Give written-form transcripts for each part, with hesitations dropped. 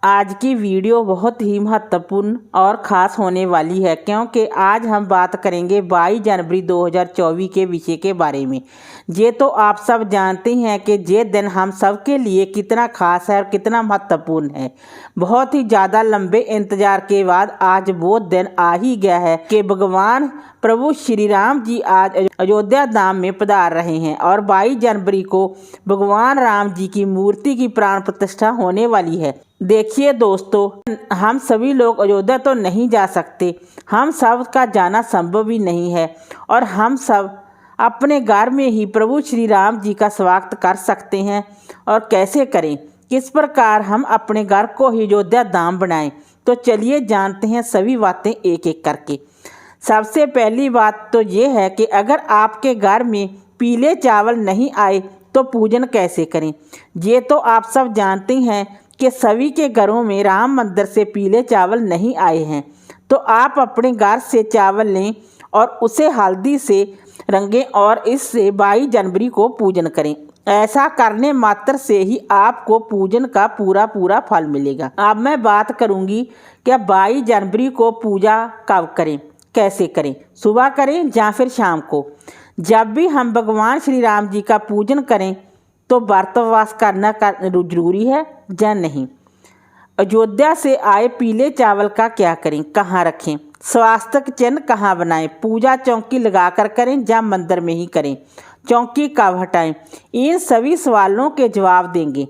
आज की वीडियो बहुत ही महत्वपूर्ण और ख़ास होने वाली है, क्योंकि आज हम बात करेंगे 22 जनवरी 2024 के विषय के बारे में। ये तो आप सब जानते हैं कि ये दिन हम सब के लिए कितना ख़ास है और कितना महत्वपूर्ण है। बहुत ही ज़्यादा लंबे इंतज़ार के बाद आज वो दिन आ ही गया है कि भगवान प्रभु श्री राम जी आज अयोध्या धाम में पधार रहे हैं और 22 जनवरी को भगवान राम जी की मूर्ति की प्राण प्रतिष्ठा होने वाली है। देखिए दोस्तों, हम सभी लोग अयोध्या तो नहीं जा सकते, हम सब का जाना संभव ही नहीं है और हम सब अपने घर में ही प्रभु श्री राम जी का स्वागत कर सकते हैं। और कैसे करें, किस प्रकार हम अपने घर को ही अयोध्या धाम बनाएं, तो चलिए जानते हैं सभी बातें एक एक करके। सबसे पहली बात तो ये है कि अगर आपके घर में पीले चावल नहीं आए तो पूजन कैसे करें। ये तो आप सब जानते हैं कि सभी के घरों में राम मंदिर से पीले चावल नहीं आए हैं, तो आप अपने घर से चावल लें और उसे हल्दी से रंगें और इससे 22 जनवरी को पूजन करें। ऐसा करने मात्र से ही आपको पूजन का पूरा फल मिलेगा। अब मैं बात करूंगी कि 22 जनवरी को पूजा कब करें, कैसे करें। सुबह करें या फिर शाम को। जब भी हम भगवान श्री राम जी का पूजन करें तो व्रत उपवास करना जरूरी है या नहीं। अयोध्या से आए पीले चावल का क्या करें, कहाँ रखें, स्वास्तिक चिन्ह कहाँ बनाएं, पूजा चौकी लगाकर करें या मंदिर में ही करें, चौकी कब हटाएं, इन सभी सवालों के जवाब देंगे।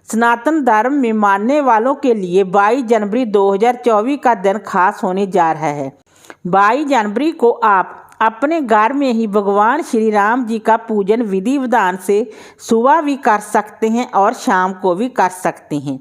सनातन धर्म में मानने वालों के लिए 22 जनवरी 2024 का दिन खास होने जा रहा है। 22 जनवरी को आप अपने घर में ही भगवान श्री राम जी का पूजन विधि विधान से सुबह भी कर सकते हैं और शाम को भी कर सकते हैं।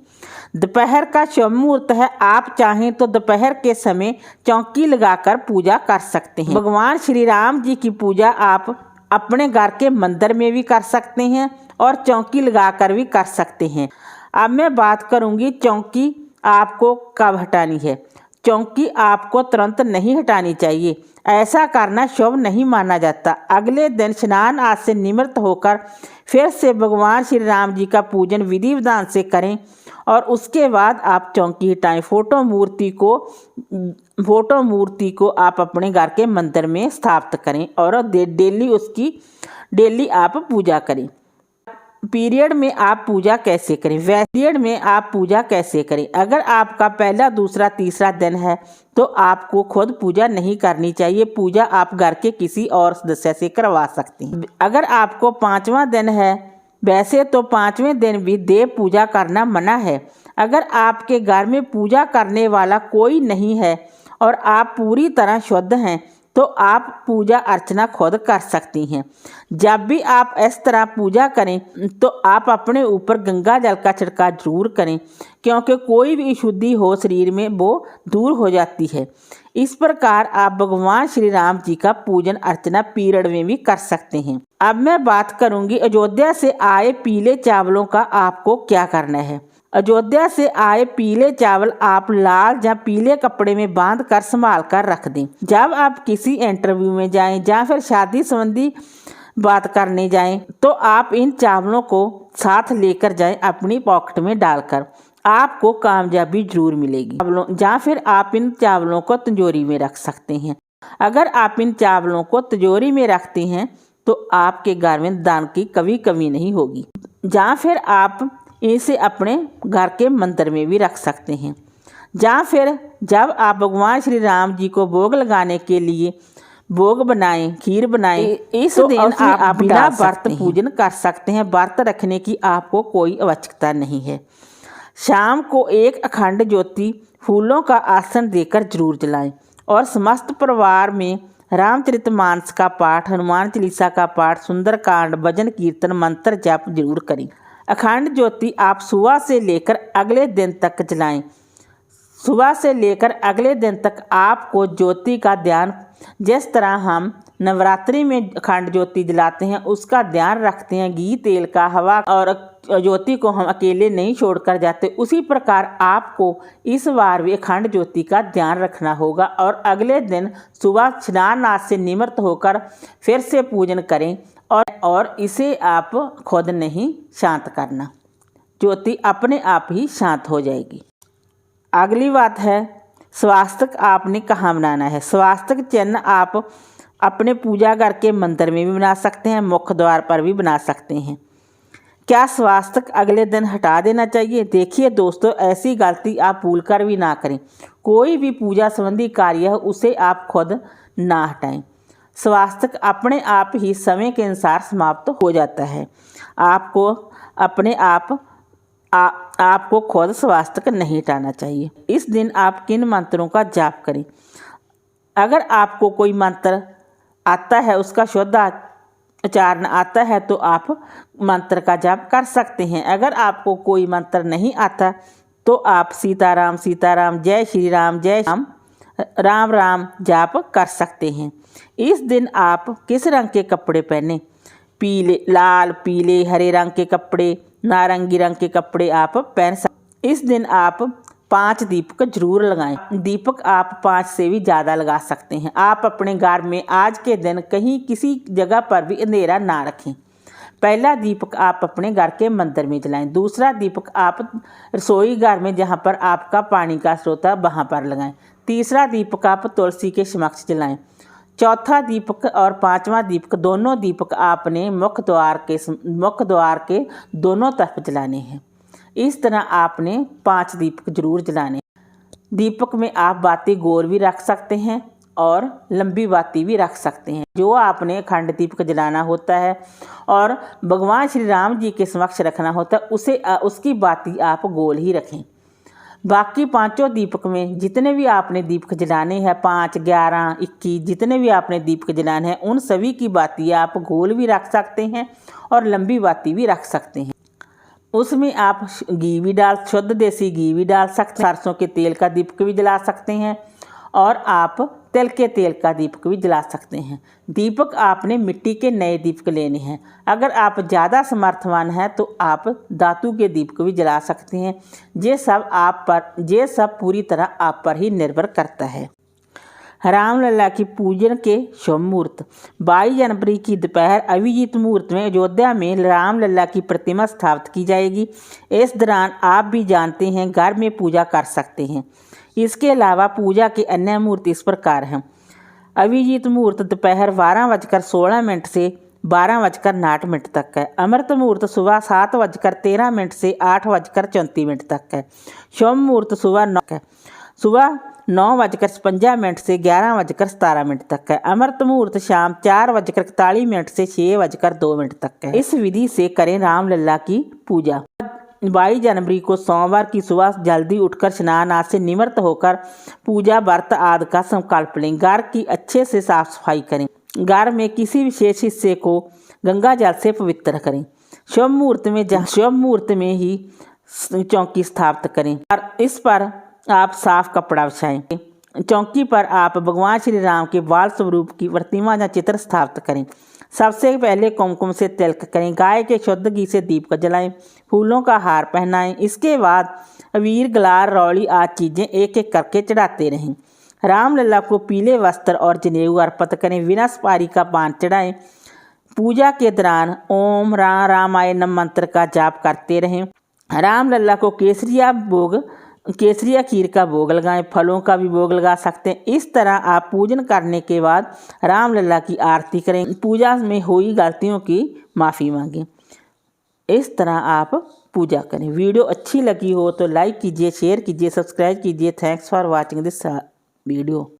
दोपहर का शुभ मुहूर्त है, आप चाहें तो दोपहर के समय चौकी लगाकर पूजा कर सकते हैं। भगवान श्री राम जी की पूजा आप अपने घर के मंदिर में भी कर सकते हैं और चौकी लगाकर भी कर सकते हैं। अब मैं बात करूंगी चौकी आपको कब हटानी है। चौकी आपको तुरंत नहीं हटानी चाहिए, ऐसा करना शुभ नहीं माना जाता। अगले दिन स्नान आदि से निवृत्त होकर फिर से भगवान श्री राम जी का पूजन विधि विधान से करें और उसके बाद आप चौकी हटाएं। फोटो मूर्ति को आप अपने घर के मंदिर में स्थापित करें और डेली आप पूजा करें। पीरियड में आप पूजा कैसे करें, पीरियड में आप पूजा कैसे करें। अगर आपका पहला, दूसरा, तीसरा दिन है तो आपको खुद पूजा नहीं करनी चाहिए, पूजा आप घर के किसी और सदस्य से करवा सकते हैं। अगर आपको 5वां दिन है, वैसे तो 5वें दिन भी देव पूजा करना मना है। अगर आपके घर में पूजा करने वाला कोई नहीं है और आप पूरी तरह शुद्ध हैं तो आप पूजा अर्चना खुद कर सकती हैं। जब भी आप इस तरह पूजा करें तो आप अपने ऊपर गंगा जल का छिड़काव जरूर करें, क्योंकि कोई भी अशुद्धि हो शरीर में वो दूर हो जाती है। इस प्रकार आप भगवान श्री राम जी का पूजन अर्चना पीरियड में भी कर सकते हैं। अब मैं बात करूंगी अयोध्या से आए पीले चावलों का आपको क्या करना है। अयोध्या से आए पीले चावल आप लाल या पीले कपड़े में बांध कर संभाल कर रख दें। जब आप किसी इंटरव्यू में जाएं या फिर शादी संबंधी बात करने जाएं तो आप इन चावलों को साथ लेकर जाएं, अपनी पॉकेट में डालकर, आपको कामयाबी जरूर मिलेगी। या फिर आप इन चावलों को तिजोरी में रख सकते हैं। अगर आप इन चावलों को तिजोरी में रखते हैं तो आपके घर में दान की कभी कमी नहीं होगी। या फिर आप इसे अपने घर के मंदिर में भी रख सकते हैं। या फिर जब आप भगवान श्री राम जी को भोग लगाने के लिए भोग बनाएं, खीर बनाएं, इस दिन आप बिना व्रत पूजन कर सकते हैं। व्रत रखने की आपको कोई आवश्यकता नहीं है। शाम को एक अखंड ज्योति फूलों का आसन देकर जरूर जलाएं और समस्त परिवार में रामचरितमानस का पाठ, हनुमान चालीसा का पाठ, सुंदरकांड, भजन कीर्तन, मंत्र जाप जरूर करें। अखंड ज्योति आप सुबह से लेकर अगले दिन तक जलाएं। सुबह से लेकर अगले दिन तक आपको ज्योति का ध्यान, जिस तरह हम नवरात्रि में अखंड ज्योति जलाते हैं उसका ध्यान रखते हैं, घी तेल का, हवा और ज्योति को हम अकेले नहीं छोड़कर जाते, उसी प्रकार आपको इस बार भी अखंड ज्योति का ध्यान रखना होगा और अगले दिन सुबह स्नान आदि से निवृत्त होकर फिर से पूजन करें और इसे आप खुद नहीं शांत करना, ज्योति अपने आप ही शांत हो जाएगी। अगली बात है स्वास्तिक आपने कहाँ बनाना है। स्वास्तिक चिन्ह आप अपने पूजा घर के मंदिर में भी बना सकते हैं, मुख्य द्वार पर भी बना सकते हैं। क्या स्वास्तिक अगले दिन हटा देना चाहिए? देखिए दोस्तों, ऐसी गलती आप भूलकर भी ना करें। कोई भी पूजा संबंधी कार्य है उसे आप खुद ना हटाएं। स्वास्तिक अपने आप ही समय के अनुसार समाप्त हो जाता है। आपको अपने आपको खुद स्वास्तिक नहीं हटाना चाहिए। इस दिन आप किन मंत्रों का जाप करें? अगर आपको कोई मंत्र आता है, उसका शुद्ध उच्चारण आता है, तो आप मंत्र का जाप कर सकते हैं। अगर आपको कोई मंत्र नहीं आता तो आप सीताराम सीताराम, जय श्री राम जय राम, राम राम जाप कर सकते हैं। इस दिन आप किस रंग के कपड़े पहने? पीले, लाल, पीले, हरे रंग के कपड़े, नारंगी रंग के कपड़े आप पहन सकते। इस दिन आप 5 दीपक जरूर लगाएं। दीपक आप 5 से भी ज़्यादा लगा सकते हैं। आप अपने घर में आज के दिन कहीं किसी जगह पर भी अंधेरा ना रखें। पहला दीपक आप अपने घर के मंदिर में जलाएं। दूसरा दीपक आप रसोई घर में जहां पर आपका पानी का स्रोत है वहां पर लगाएं। तीसरा दीपक आप तुलसी के समक्ष जलाएं। चौथा दीपक और 5वां दीपक, दोनों दीपक आपने मुख्य द्वार के दोनों तरफ जलाने हैं। इस तरह आपने 5 दीपक जरूर जलाने। दीपक में आप बाती गोल भी रख सकते हैं और लंबी बाती भी रख सकते हैं। जो आपने अखंड दीपक जलाना होता है और भगवान श्री राम जी के समक्ष रखना होता है, उसकी बाती आप गोल ही रखें। बाकी 5 दीपक में जितने भी आपने दीपक जलाने हैं, 5, 11, 21 जितने भी आपने दीपक जलाने हैं, उन सभी की बाती आप गोल भी रख सकते हैं और लंबी बाती भी रख सकते हैं। उसमें आप घी भी शुद्ध देसी घी भी डाल सकते हैं। सरसों के तेल का दीपक भी जला सकते हैं और आप तिल के तेल का दीपक भी जला सकते हैं। दीपक आपने मिट्टी के नए दीपक लेने हैं। अगर आप ज़्यादा समर्थवान हैं तो आप धातु के दीपक भी जला सकते हैं। ये सब पूरी तरह आप पर ही निर्भर करता है। रामलला की पूजन के शुभ मुहूर्त 22 जनवरी की दोपहर अभिजीत मुहूर्त में अयोध्या में रामलला की प्रतिमा स्थापित की जाएगी। इस दौरान आप भी जानते हैं घर में पूजा कर सकते हैं। इसके अलावा पूजा के अन्य मुहूर्त इस प्रकार हैं। अभिजीत मुहूर्त दोपहर 12:16 से 12:09 तक है। अमृत मुहूर्त सुबह 7:13 से 8:34 तक है। शुभ मुहूर्त सुबह 9:55 से 11:17 तक है। अमृत मुहूर्त शाम 4:41 से 6:02 तक है। इस विधि से करें रामलला की पूजा। 22 जनवरी को सोमवार की सुबह जल्दी उठकर स्नान आदि से निवृत्त होकर पूजा व्रत आदि का संकल्प लें। घर की अच्छे से साफ सफाई करें। घर में किसी विशेष हिस्से को गंगा जल से पवित्र करें। शुभ मुहूर्त में ही चौकी स्थापित करें और इस पर आप साफ कपड़ा बिछाएं। चौकी पर आप भगवान श्री राम के बाल स्वरूप की प्रतिमा या चित्र स्थापित करें। सबसे पहले कुमकुम से तिलक करें। गाय के शुद्ध घी से दीपक जलाएं। फूलों का हार पहनाएं। इसके बाद अबीर, गुलाल, रौली आदि चीज़ें एक एक करके चढ़ाते रहें। रामलला को पीले वस्त्र और जनेऊ अर्पित करें। बिना सुपारी का पान चढ़ाएं। पूजा के दौरान ओम रामाय नमः मंत्र का जाप करते रहें। रामलला को केसरिया खीर का भोग लगाएं। फलों का भी भोग लगा सकते हैं। इस तरह आप पूजन करने के बाद रामलला की आरती करें। पूजा में हुई गलतियों की माफ़ी मांगें। इस तरह आप पूजा करें। वीडियो अच्छी लगी हो तो लाइक कीजिए, शेयर कीजिए, सब्सक्राइब कीजिए। Thanks for watching this video.